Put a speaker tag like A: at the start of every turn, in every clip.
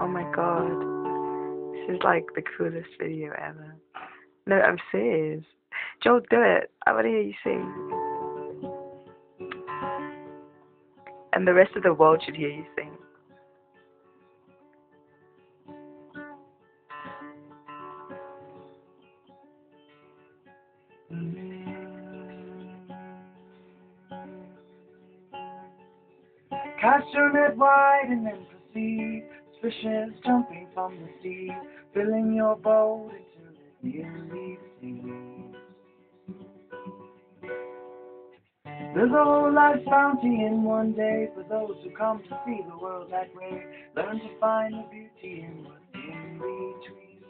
A: Oh my god. This is like the coolest video ever. No, I'm serious. Joel, do it. I want to hear you sing. And the rest of the world should hear you sing.
B: Cast your net wide and then proceed. Fishes jumping from the sea, filling your boat into the nearly sea. There's a whole life's bounty in one day for those who come to see the world that way. Learn to find the beauty in what's in between.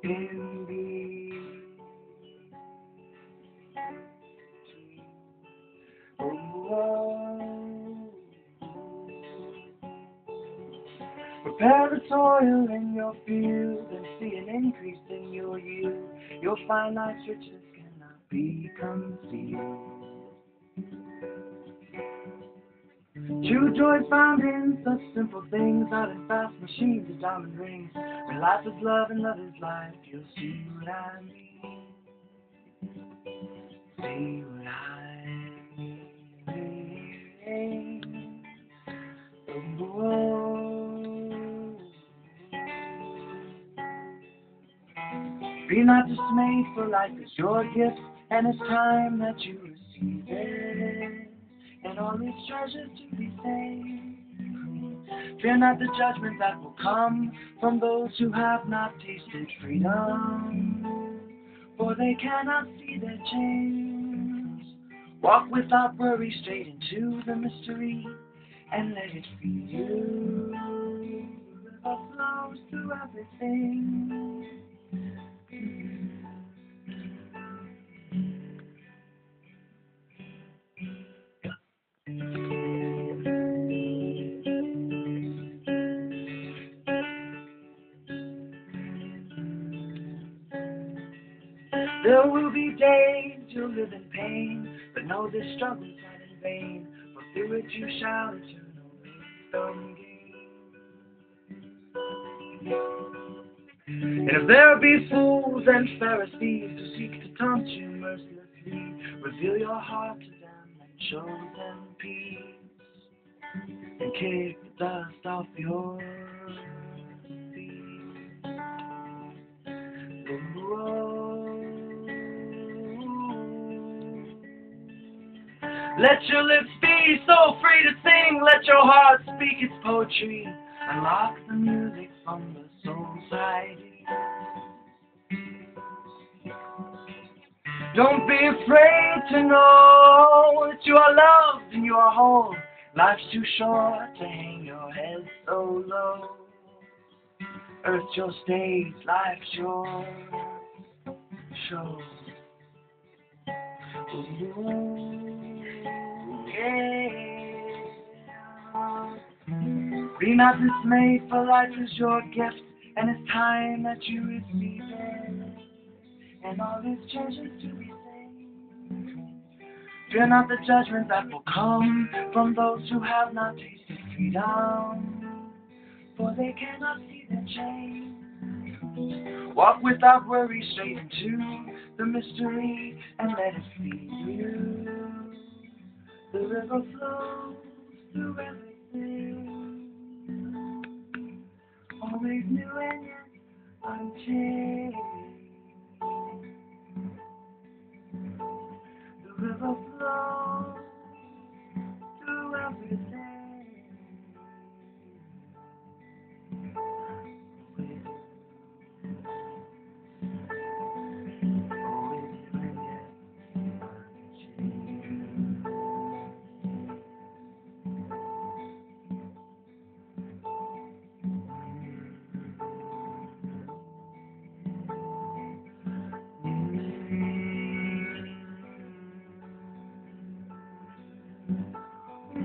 B: In between. Prepare the soil in your field and see an increase in your yield. You'll find life's riches cannot be concealed. True joy found in such simple things, not in fast machines or diamond rings. When life is love and love is life, you'll see what I mean. See what I mean. Oh. Be not dismayed, for life is your gift, and it's time that you receive it, and all its treasures to be saved. Fear not the judgment that will come from those who have not tasted freedom, for they cannot see their chains. Walk without worry straight into the mystery, and let it feed you. The river flows through everything. There will be days you'll live in pain, but know this struggle's not in vain, for through it you shall eternal wisdom gain. And if there be fools and Pharisees who seek to taunt you mercilessly, reveal your heart to them and show them peace, and kick the dust off your feet. Let your lips be so free to sing, let your heart speak its poetry, unlock the music from the soul's hiding. Don't be afraid to know that you are loved and you are whole. Life's too short to hang your head so low. Earth's your stage, life's your show. Be not dismayed, for life is your gift, and it's time that you receive it, and all its treasures to be saved. Fear not the judgment that will come from those who have not tasted freedom, for they cannot see their change. Walk without worry straight into the mystery, and let it feed you. The river flows through everything, always new and yet unchanged. The river flows through everything.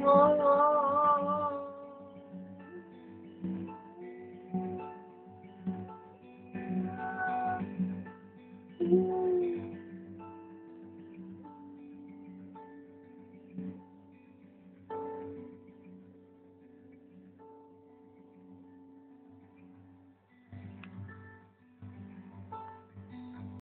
B: Oh,